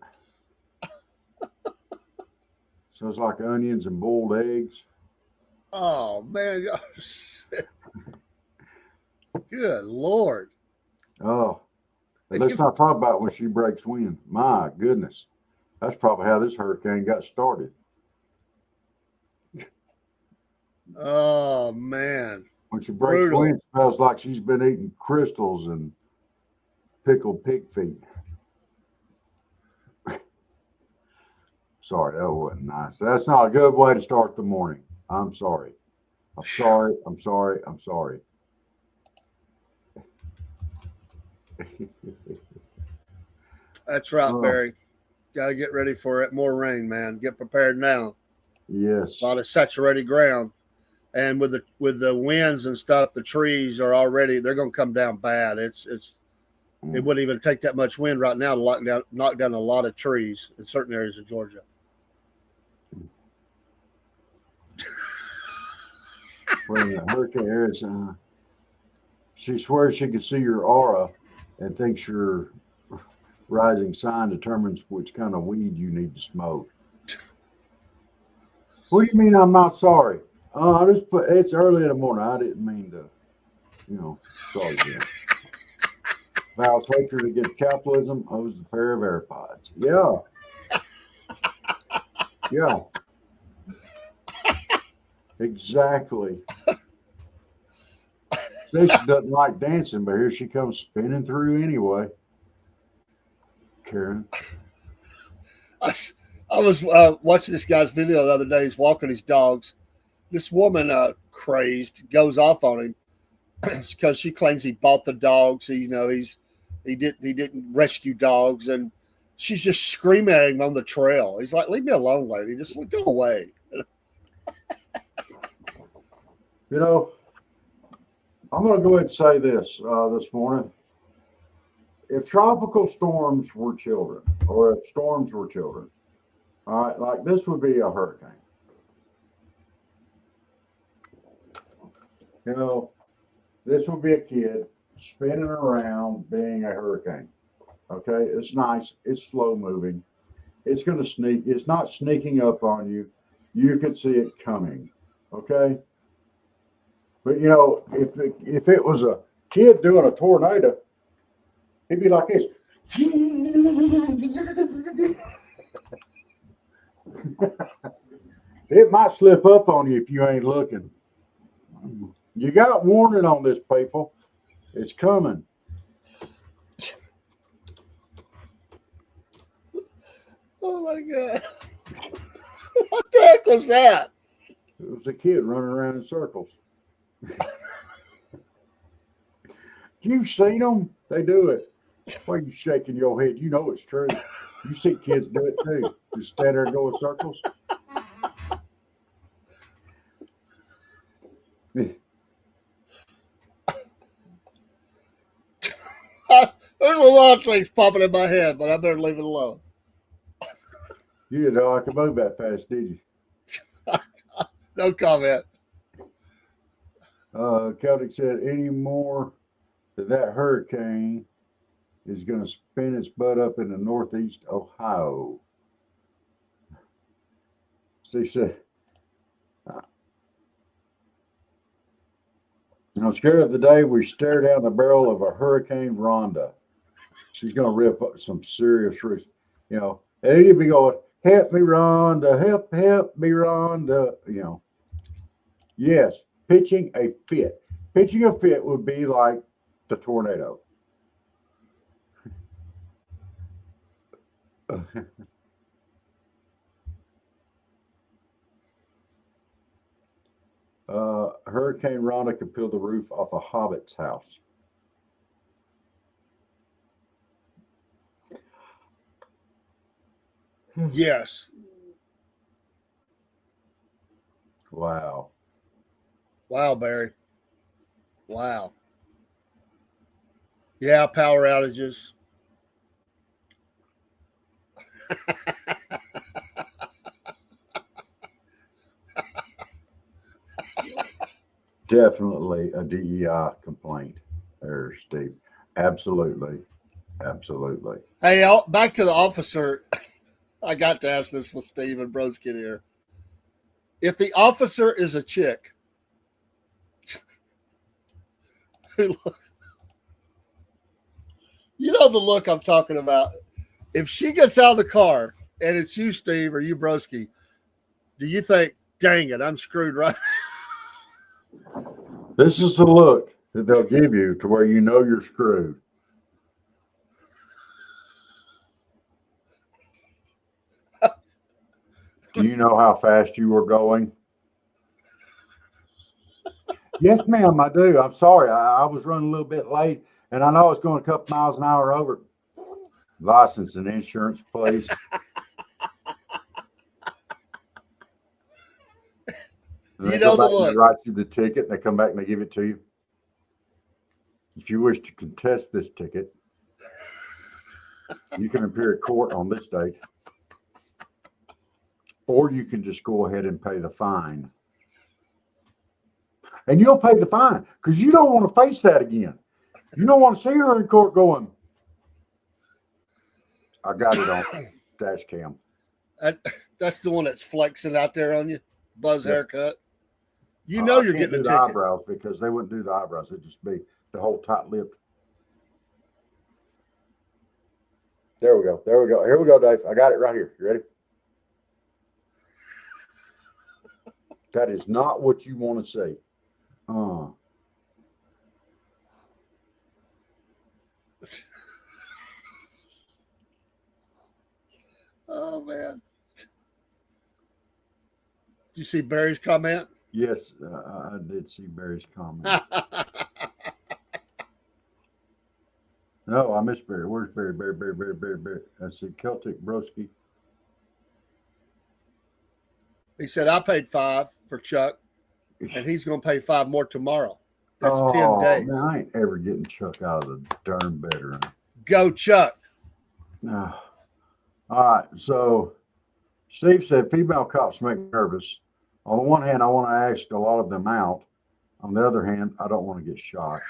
Smells like onions and boiled eggs. Oh man, y'all are sick. Good Lord. Oh, and let's not talk about when she breaks wind. My goodness. That's probably how this hurricane got started. Oh man. When she breaks wind, it smells like she's been eating crystals and pickled pig feet. Sorry, that wasn't nice. That's not a good way to start the morning. I'm sorry. I'm sorry. I'm sorry. I'm sorry. That's right, Barry. Got to get ready for it. More rain, man. Get prepared now. Yes. A lot of saturated ground, and with the winds and stuff, the trees are already they're going to come down bad. It wouldn't even take that much wind right now to knock down a lot of trees in certain areas of Georgia. When the hurricane areas, she swears she can see your aura and thinks your rising sign determines which kind of weed you need to smoke. What do you mean I'm not sorry? It's early in the morning. I didn't mean to, sorry. Vows hatred against capitalism owes a pair of AirPods. Yeah. Yeah. Exactly. She doesn't like dancing, but here she comes spinning through anyway. Karen. I was watching this guy's video the other day. He's walking his dogs. This woman, crazed, goes off on him because she claims he bought the dogs. He didn't rescue dogs, and she's just screaming at him on the trail. He's like, "Leave me alone, lady. Just go away." I'm going to go ahead and say this this morning. If tropical storms were children, or if storms were children, all right, like this would be a hurricane. This would be a kid spinning around being a hurricane. Okay, it's nice. It's slow moving. It's going to sneak. It's not sneaking up on you. You can see it coming. Okay. But if it was a kid doing a tornado, he'd be like this. It might slip up on you if you ain't looking. You got warning on this, people. It's coming. Oh my God. What the heck was that? It was a kid running around in circles. You've seen them. They do it. Why are you shaking your head? You know it's true. You see kids do it too. Just stand there and go in circles. There's a lot of things popping in my head, but I better leave it alone. You didn't know I could move that fast, did you? No comment. Celtic said any more that hurricane is going to spin its butt up in the northeast Ohio. She said, I'm scared of the day we stare down the barrel of a Hurricane Rhonda. She's going to rip up some serious roofs. And he'd be going, help me, Rhonda, help me, Rhonda. Yes, pitching a fit. Pitching a fit would be like the tornado. Hurricane Rhonda could peel the roof off a hobbit's house. Yes. Wow. Wow, Barry. Wow. Yeah, power outages. Definitely a DEI complaint there, Steve. Absolutely. Absolutely. Hey, back to the officer. I got to ask this with Steve and Brodskin here. If the officer is a chick, you know the look I'm talking about. If she gets out of the car and it's you, Steve, or you, Broski, do you think, dang it, I'm screwed right? This is the look that they'll give you to where you know you're screwed. Do you know how fast you were going? Yes, ma'am, I do. I'm sorry. I was running a little bit late, and I know I was going a couple miles an hour over. License and insurance, please. You know the look. They write you the ticket, and they come back and they give it to you. If you wish to contest this ticket, you can appear at court on this date. Or you can just go ahead and pay the fine. And you'll pay the fine because you don't want to face that again. You don't want to see her in court going, I got it on dash cam. That's the one that's flexing out there on you. Buzz haircut. You know you're getting a ticket. Eyebrows because they wouldn't do the eyebrows. It'd just be the whole tight lipped. There we go. There we go. Here we go, Dave. I got it right here. You ready? That is not what you want to see. Oh, man. Did you see Barry's comment? Yes, I did see Barry's comment. No, I missed Barry. Where's Barry? Barry. I said Celtic Broski. He said, I paid $5 for Chuck, and he's going to pay $5 more tomorrow. That's 10 days. Man, I ain't ever getting Chuck out of the darn bedroom. Go, Chuck. All right. So Steve said female cops make me nervous. On the one hand, I want to ask a lot of them out. On the other hand, I don't want to get shot.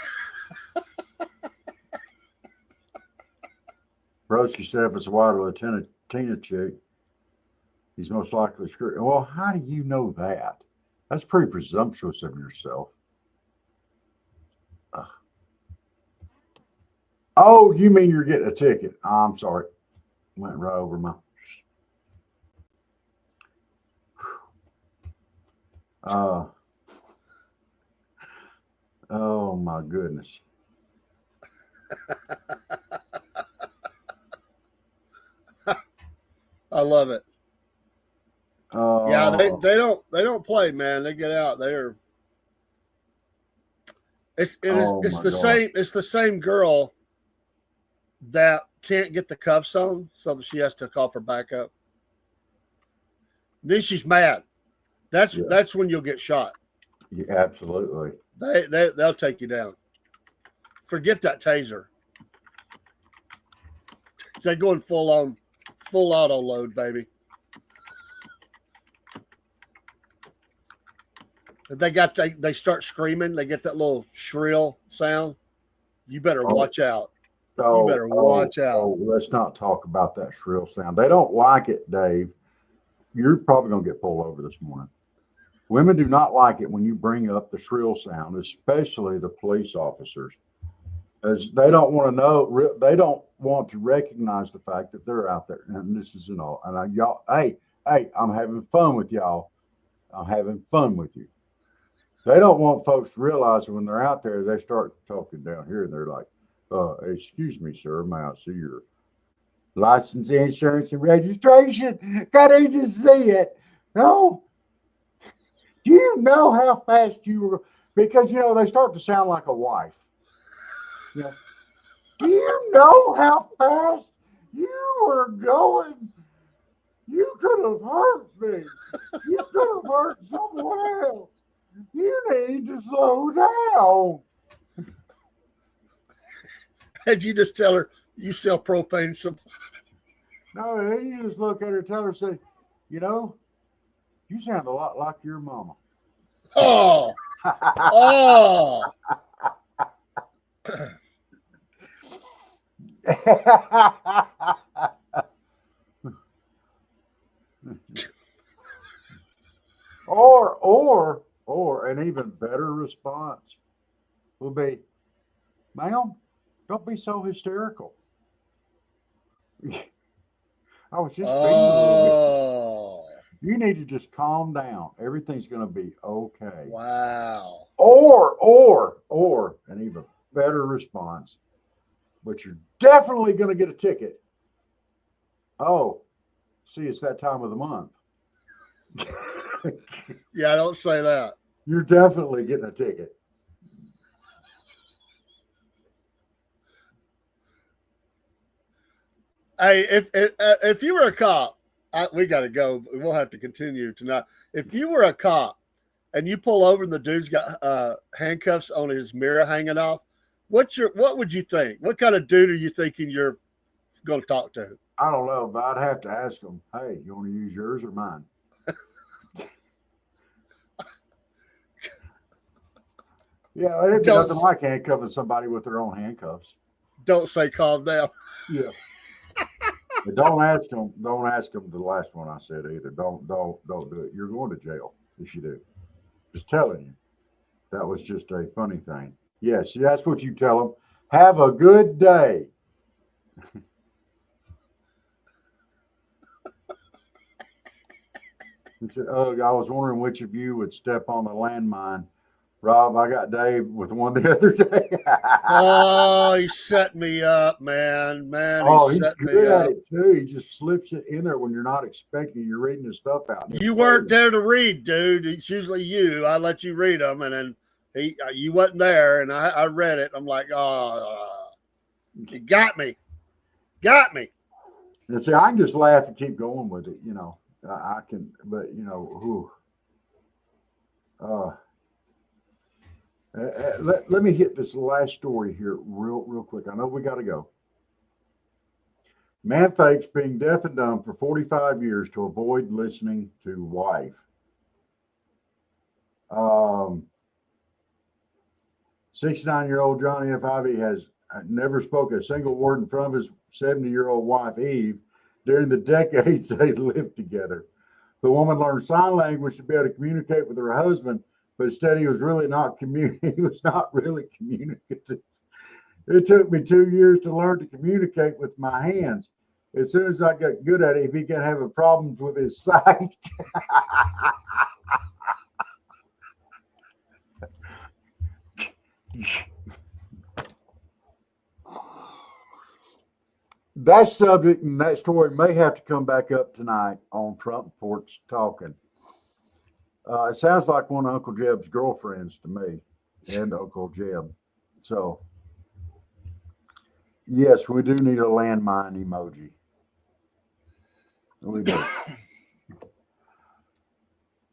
Broski said if it's a white or Latina chick, he's most likely screwed. Well, how do you know that? That's pretty presumptuous of yourself. Oh, you mean you're getting a ticket? I'm sorry. Went right over my. Oh my goodness. I love it. Yeah, they don't play, man. They get out there. It's the same girl that can't get the cuffs on, so that she has to call for backup. Then she's mad. That's when you'll get shot. Yeah, absolutely. They'll take you down. Forget that taser. They're going full auto load, baby. They start screaming. They get that little shrill sound. You better watch out. You better watch out. Oh, let's not talk about that shrill sound. They don't like it, Dave. You're probably going to get pulled over this morning. Women do not like it when you bring up the shrill sound, especially the police officers, as they don't want to know. They don't want to recognize the fact that they're out there. And this is all. And y'all, hey, I'm having fun with y'all. I'm having fun with you. They don't want folks to realize that when they're out there, they start talking down here, and they're like, "Excuse me, sir, may I see your license, insurance, and registration? Can I just see it? No." Do you know how fast you were? Because, they start to sound like a wife. Do you know how fast you were going? You could have hurt me. You could have hurt someone else. You need to slow down. And you just tell her you sell propane supply. No, you just look at her, tell her, say, you sound a lot like your mama. Oh. Or an even better response will be, "Ma'am, don't be so hysterical. I was just being a little bit. You need to just calm down. Everything's going to be okay." Wow. Or an even better response, but you're definitely going to get a ticket. "Oh, see, it's that time of the month." Yeah, don't say that. You're definitely getting a ticket. Hey, if you were a cop, we got to go. We'll have to continue tonight. If you were a cop and you pull over and the dude's got handcuffs on his mirror hanging off, what would you think? What kind of dude are you thinking you're going to talk to? I don't know, but I'd have to ask them, "Hey, you want to use yours or mine?" Yeah, it'd be nothing like handcuffing somebody with their own handcuffs. Don't say calm down. Yeah. But don't ask them the last one I said either. Don't do it. You're going to jail if you do. Just telling you. That was just a funny thing. Yes, that's what you tell them. Have a good day. Said, I was wondering which of you would step on the landmine. Rob, I got Dave with one the other day. Oh, he set me up, man. He's good at it too. He just slips it in there when you're not expecting. You're reading his stuff out. You weren't there to read, dude. It's usually you. I let you read them, and then you wasn't there, and I read it. I'm like, oh, he got me. And see, I can just laugh and keep going with it. I can, but let me hit this last story here real quick. I know we got to go. Man fakes being deaf and dumb for 45 years to avoid listening to wife. 69-year-old Johnny F. Ivy has never spoke a single word in front of his 70-year-old wife, Eve, during the decades they lived together. The woman learned sign language to be able to communicate with her husband, but instead he was not really communicative. "It took me 2 years to learn to communicate with my hands. As soon as I got good at it, he began having problems with his sight." That subject and that story may have to come back up tonight on Front Porch Talking. It sounds like one of Uncle Jeb's girlfriends to me, and Uncle Jeb. So, yes, we do need a landmine emoji. We do.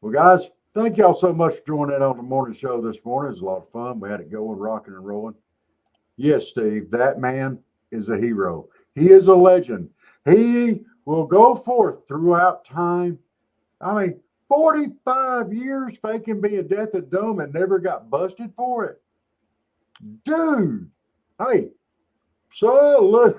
Well, guys, thank y'all so much for joining in on the morning show this morning. It was a lot of fun. We had it going, rocking and rolling. Yes, Steve, that man is a hero. He is a legend. He will go forth throughout time. 45 years faking being deaf and dumb and never got busted for it. Dude, hey, salute.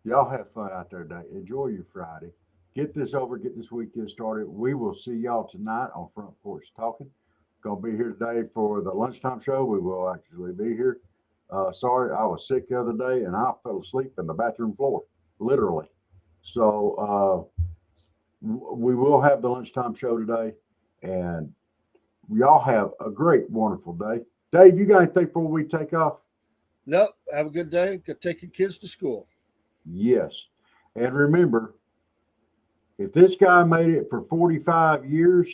Y'all have fun out there today. Enjoy your Friday. Get this over, get this weekend started. We will see y'all tonight on Front Porch Talking. Gonna be here today for the lunchtime show. We will actually be here. Sorry, I was sick the other day and I fell asleep in the bathroom floor, literally. So we will have the lunchtime show today, and y'all have a great, wonderful day. Dave, you got anything before we take off? Nope. Have a good day. Go take your kids to school. Yes. And remember, if this guy made it for 45 years,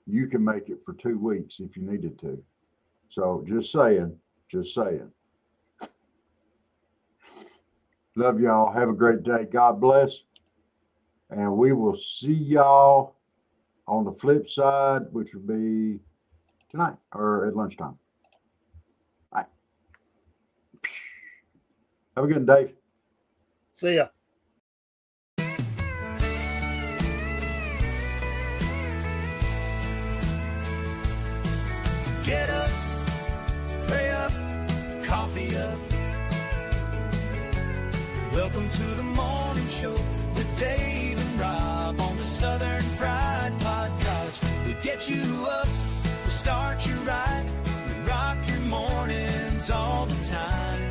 you can make it for 2 weeks if you needed to. So just saying. Love y'all. Have a great day. God bless. And we will see y'all on the flip side, which will be tonight or at lunchtime. All right. Have a good one, Dave. See ya. Get up, pray up, coffee up. Welcome to the morning show with Dave and Rob on the Southern Fried Podcast. We get you up, we start you right, we rock your mornings all the time.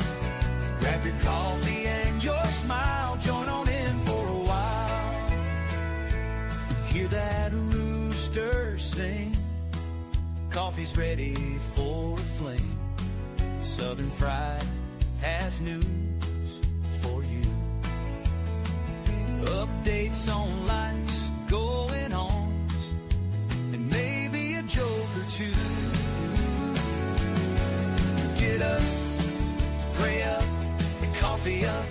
Grab your coffee and your smile, join on in for a while. Hear that rooster sing, coffee's ready for a fling. Southern Fried has news for you. Updates on life's going on, and maybe a joke or two. Get up, pray up, and coffee up.